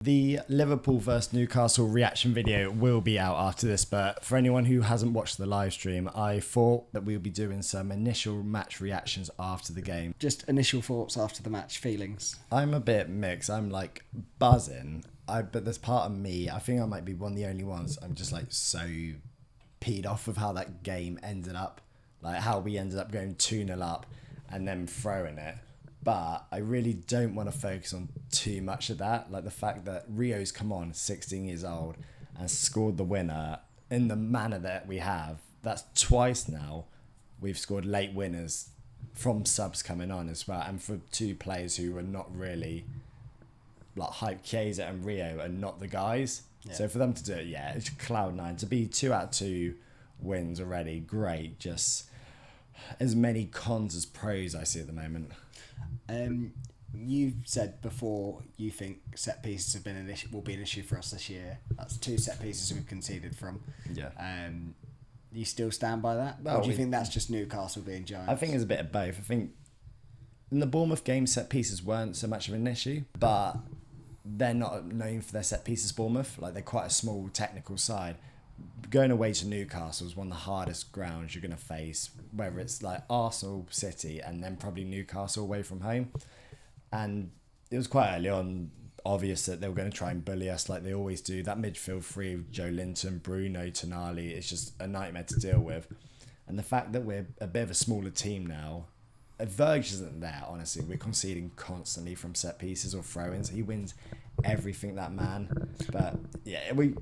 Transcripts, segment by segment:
The Liverpool versus Newcastle reaction video will be out after this, but for anyone who hasn't watched the live stream, I thought that we'll be doing some initial match reactions after the game. Just initial thoughts after the match, feelings. I'm a bit mixed. I'm like buzzing, but there's part of me, I think I might be one of the only ones, I'm just like so peed off with how that game ended up. Like how we ended up going 2-0 up and then throwing it. But I really don't want to focus on too much of that. Like the fact that Rio's come on, 16 years old, and scored the winner in the manner that we have. That's twice now we've scored late winners from subs coming on as well. And for two players who were not really like hype, Chiesa and Rio are not the guys. Yeah. So for them to do it, yeah, it's cloud9. To be 2 out of 2 wins already, great. Just as many cons as pros I see at the moment. You said before you think set pieces have been will be an issue for us this year. That's 2 set pieces we've conceded from. Yeah. You still stand by that? Well, or do you think that's just Newcastle being giants? I think it's a bit of both. I think in the Bournemouth game, set pieces weren't so much of an issue, but they're not known for their set pieces, Bournemouth. Like they're quite a small technical side. Going away to Newcastle is one of the hardest grounds you're going to face, whether it's like Arsenal, City, and then probably Newcastle away from home. And it was quite early on obvious that they were going to try and bully us like they always do. That midfield three of Joe Linton, Bruno, Tonali is just a nightmare to deal with. And the fact that we're a bit of a smaller team now, Verge isn't there, honestly. We're conceding constantly from set pieces or throw-ins. He wins everything, that man. But yeah, we're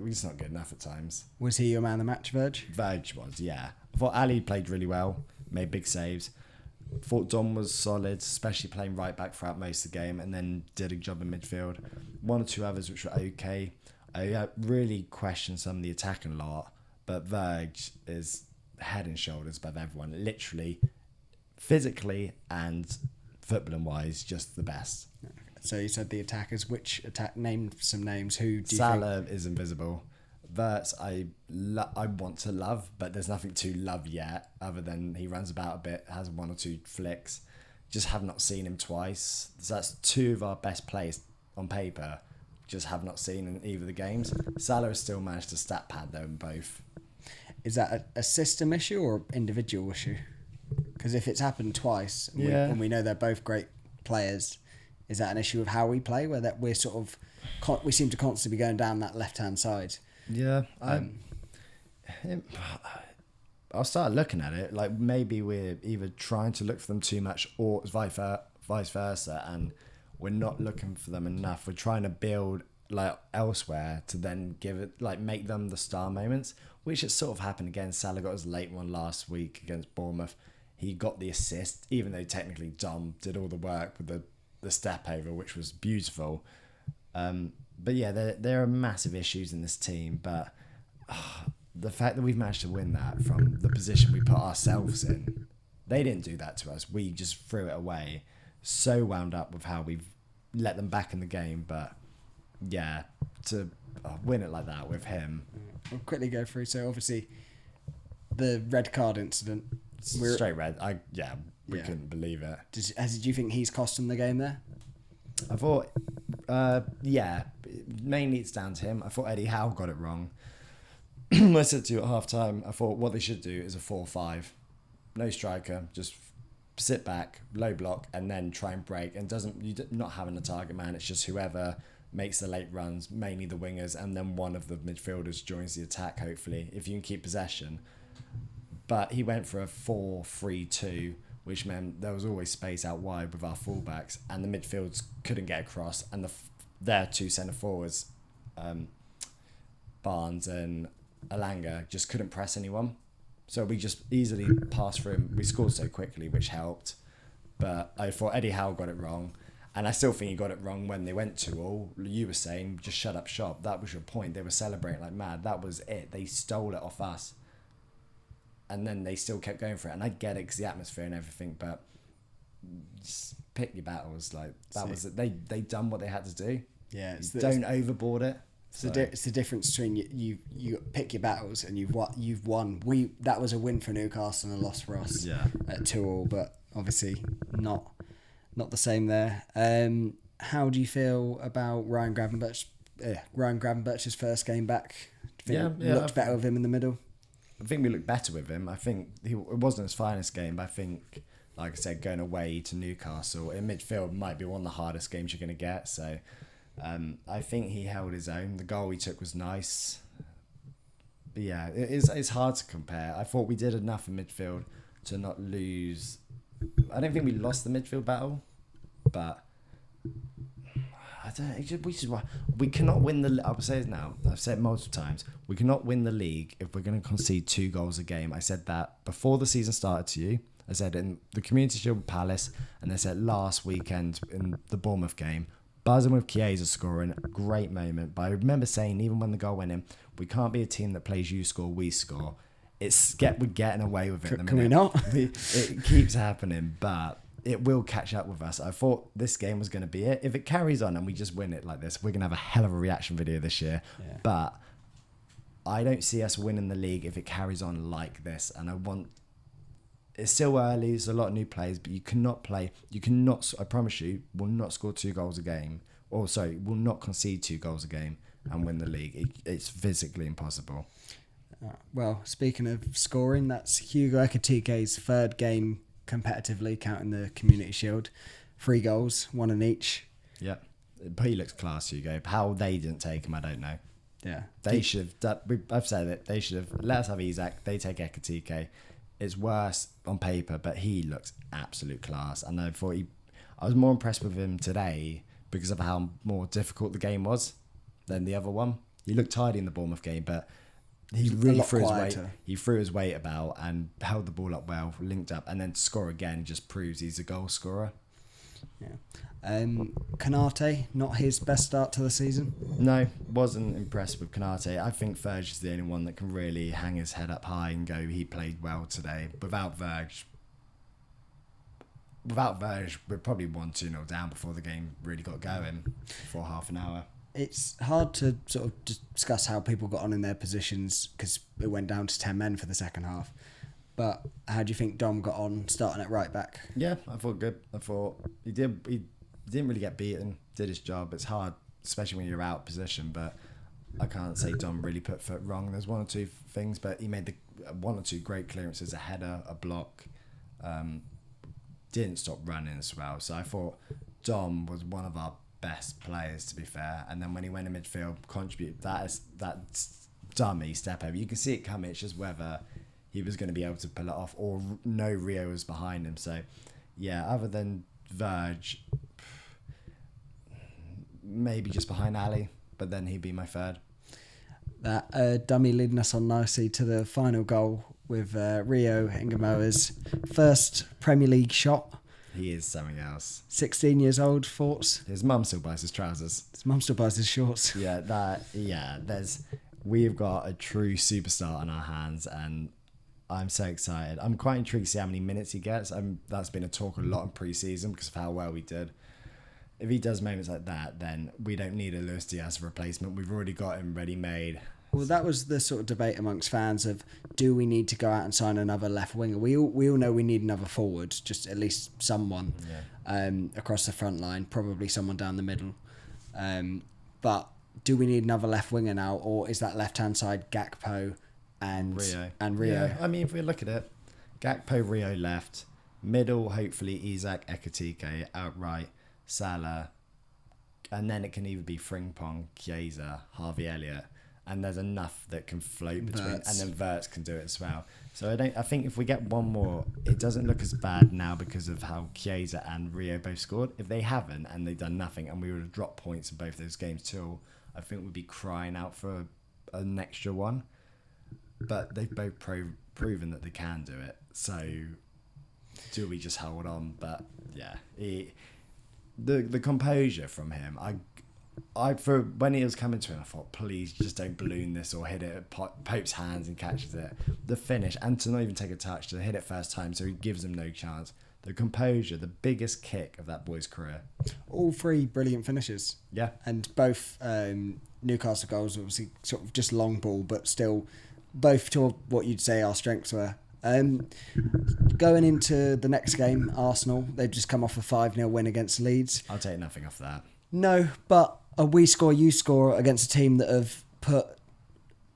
just not good enough at times. Was he your man of the match, Verge? Verge was, yeah. I thought Ali played really well, made big saves. Thought Don was solid, especially playing right back throughout most of the game, and then did a job in midfield. 1 or 2 others which were okay. I really questioned some of the attacking a lot, but Verge is head and shoulders above everyone. Literally, physically and footballing wise, just the best. So you said the attackers. Which attack? Name some names. Who do you Salah is invisible. Verts I want to love, but there's nothing to love yet other than he runs about a bit, has 1 or 2 flicks. Just have not seen him twice. So that's 2 of our best players on paper. Just have not seen in either of the games. Salah has still managed to stat pad though in both. Is that a system issue or individual issue? Because if it's happened twice and we know they're both great players, is that an issue of how we play, where that we're sort of we seem to constantly be going down that left-hand side? Yeah, I'll start looking at it like maybe we're either trying to look for them too much or vice versa, and we're not looking for them enough. We're trying to build like elsewhere to then give it like make them the star moments, which has sort of happened again. Salah got his late one last week against Bournemouth. He got the assist, even though technically Dom did all the work with the step over, which was beautiful. But yeah, there are massive issues in this team, but the fact that we've managed to win that from the position we put ourselves in, they didn't do that to us. We just threw it away. So wound up with how we've let them back in the game, but yeah, to win it like that with him. We'll quickly go through. So obviously, the red card incident. Straight red. We couldn't believe it. Did you think he's cost him the game there? I thought, mainly it's down to him. I thought Eddie Howe got it wrong. I said to you at half time, I thought what they should do is a 4-5. No striker, just sit back, low block, and then try and break. And not having a target man, it's just whoever makes the late runs, mainly the wingers, and then one of the midfielders joins the attack, hopefully, if you can keep possession. But he went for a 4-3-2, which meant there was always space out wide with our fullbacks, and the midfields couldn't get across, and their 2 centre forwards, Barnes and Alanga, just couldn't press anyone. So we just easily passed through him. We scored so quickly, which helped. But I thought Eddie Howe got it wrong, and I still think he got it wrong when they went 2-2. You were saying, just shut up shop. That was your point. They were celebrating like mad. That was it. They stole it off us. And then they still kept going for it. And I get it because the atmosphere and everything, but just pick your battles. Like that was it. They done what they had to do. Yeah, don't overboard it. It's the difference between you pick your battles and you've won. That was a win for Newcastle and a loss for us. Yeah. At 2-2, but obviously not the same there. how do you feel about Ryan Gravenberch's first game back? Do you think looked better with him in the middle? I think we looked better with him. I think it wasn't his finest game, but I think, like I said, going away to Newcastle in midfield might be one of the hardest games you're going to get. So I think he held his own. The goal he took was nice. But yeah, it's hard to compare. I thought we did enough in midfield to not lose. I don't think we lost the midfield battle, but I don't know. We cannot win the. I will say it now. I've said it multiple times. We cannot win the league if we're going to concede 2 goals a game. I said that before the season started to you. I said in the Community Shield with Palace, and I said last weekend in the Bournemouth game. Buzzing with Chiesa scoring, great moment. But I remember saying, even when the goal went in, we can't be a team that plays you score, we score. We're getting away with it. Can we not? It keeps happening, but it will catch up with us. I thought this game was going to be it. If it carries on and we just win it like this, we're going to have a hell of a reaction video this year. Yeah. But I don't see us winning the league if it carries on like this. And it's still early. There's a lot of new players, but you cannot, I promise you, will not score 2 goals a game. Will not concede 2 goals a game and win the league. It's physically impossible. Well, speaking of scoring, that's Hugo Ekitike's 3rd game competitively, counting the Community Shield. 3 goals, 1 in each. Yeah. But he looks class, Hugo. How they didn't take him, I don't know. Yeah. They should have, I've said it, they should have let us have Isak, they take Ekitike. It's worse on paper, but he looks absolute class. And I was more impressed with him today because of how more difficult the game was than the other one. He looked tidy in the Bournemouth game, but he really threw his weight. He threw his weight about and held the ball up well, linked up, and then to score again just proves he's a goal scorer. Yeah. Konate, not his best start to the season. No, wasn't impressed with Konate. I think Verge is the only one that can really hang his head up high and go, he played well today. Without Verge, we're probably 1-2-0 down before the game really got going for half an hour. It's hard to sort of discuss how people got on in their positions because it went down to 10 men for the second half. But how do you think Dom got on starting at right back? Yeah, I thought good. I thought he didn't really get beaten, did his job. It's hard, especially when you're out of position, but I can't say Dom really put foot wrong. There's 1 or 2 things, but he made 1 or 2 great clearances, a header, a block, didn't stop running as well. So I thought Dom was one of our best players, to be fair. And then when he went in midfield, contributed, that's dummy step over. You can see it coming. It's just whether he was going to be able to pull it off or no Rio was behind him. So yeah, other than Verge, maybe just behind Ali, but then he'd be my 3rd. That dummy leading us on nicely to the final goal with Rio Ngumoha's first Premier League shot. He is something else. 16 years old, thoughts? His mum still buys his trousers. His mum still buys his shorts. We've got a true superstar on our hands, and I'm so excited. I'm quite intrigued to see how many minutes he gets. That's been a talk a lot in pre-season because of how well we did. If he does moments like that, then we don't need a Luis Diaz replacement. We've already got him ready-made. Well, that was the sort of debate amongst fans of, do we need to go out and sign another left winger? We all know we need another forward, just at least someone across the front line, probably someone down the middle. But do we need another left winger now, or is that left-hand side Gakpo and Rio? Yeah, I mean, if we look at it, Gakpo, Rio left, middle, hopefully Isak, Ekitike, outright, Salah, and then it can either be Frimpong, Chiesa, Harvey Elliott, and there's enough that can float between, and then Wirtz can do it as well. So I think if we get one more, it doesn't look as bad now because of how Chiesa and Rio both scored. If they haven't and they've done nothing, and we would have dropped points in both those games too, I think we'd be crying out for an extra one. But they've both proven that they can do it. So do we just hold on? But yeah, the composure from him, for when he was coming to him, I thought, please just don't balloon this or hit it at Pope's hands and catches it. The finish, and to not even take a touch, to hit it first time, so he gives him no chance. The composure, the biggest kick of that boy's career. All 3 brilliant finishes. Yeah. And both Newcastle goals, obviously sort of just long ball, but still both to what you'd say our strengths were. Going into the next game, Arsenal, they've just come off a 5-0 win against Leeds. I'll take nothing off that. No, but a we score, you score against a team that have put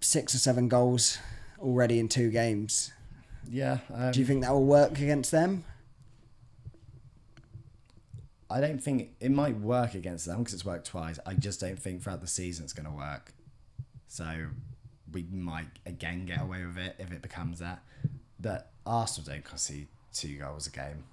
6 or 7 goals already in 2 games. Yeah. Do you think that will work against them? I don't think it might work against them because it's worked twice. I just don't think throughout the season it's going to work. So we might again get away with it if it becomes that. But Arsenal don't concede 2 goals a game.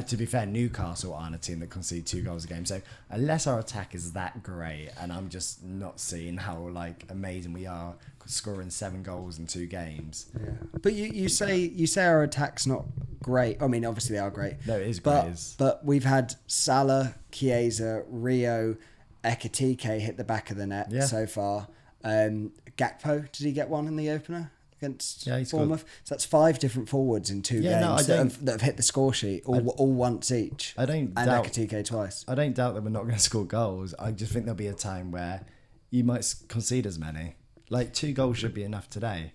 To be fair, Newcastle aren't a team that concede 2 goals a game. So unless our attack is that great, and I'm just not seeing how like amazing we are scoring 7 goals in 2 games. Yeah. But you say our attack's not great. I mean, obviously they are great. No, it is great. But we've had Salah, Chiesa, Rio, Ekitike hit the back of the net so far. Gakpo, did he get one in the opener against Bournemouth? So that's 5 different forwards in 2 games that have hit the score sheet all once each. And Ekitike twice. I don't doubt that we're not going to score goals. I just think there'll be a time where you might concede as many. Like 2 goals should be enough today.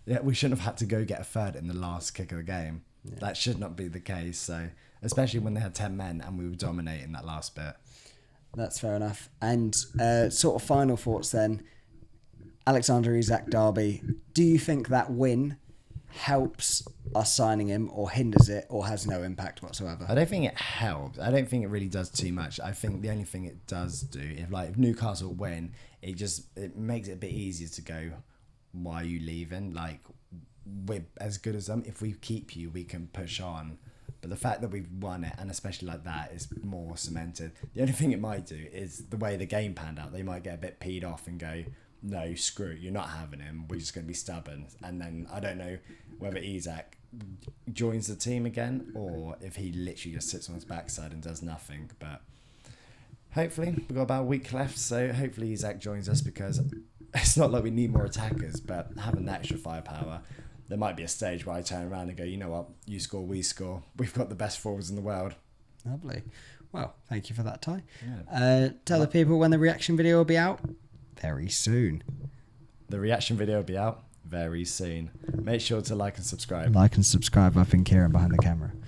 Yeah, we shouldn't have had to go get a third in the last kick of the game. Yeah. That should not be the case. So, especially when they had 10 men and we were dominating that last bit. That's fair enough. And sort of final thoughts then. Alexander Isak derby. Do you think that win helps us signing him or hinders it or has no impact whatsoever? I don't think it helps. I don't think it really does too much. I think the only thing it does do, if Newcastle win, it makes it a bit easier to go, why are you leaving? Like, we're as good as them. If we keep you, we can push on. But the fact that we've won it, and especially like that, is more cemented. The only thing it might do is the way the game panned out. They might get a bit peed off and go, no, screw it, you're not having him. We're just going to be stubborn. And then I don't know whether Isak joins the team again or if he literally just sits on his backside and does nothing. But hopefully, we've got about a week left. So hopefully Isak joins us because it's not like we need more attackers, but having that extra firepower, there might be a stage where I turn around and go, you know what, you score, we score. We've got the best forwards in the world. Lovely. Well, thank you for that, Ty. Yeah. Tell the people when the reaction video will be out. Very soon. The reaction video will be out very soon. Make sure to like and subscribe. Like and subscribe. I think Kieran behind the camera.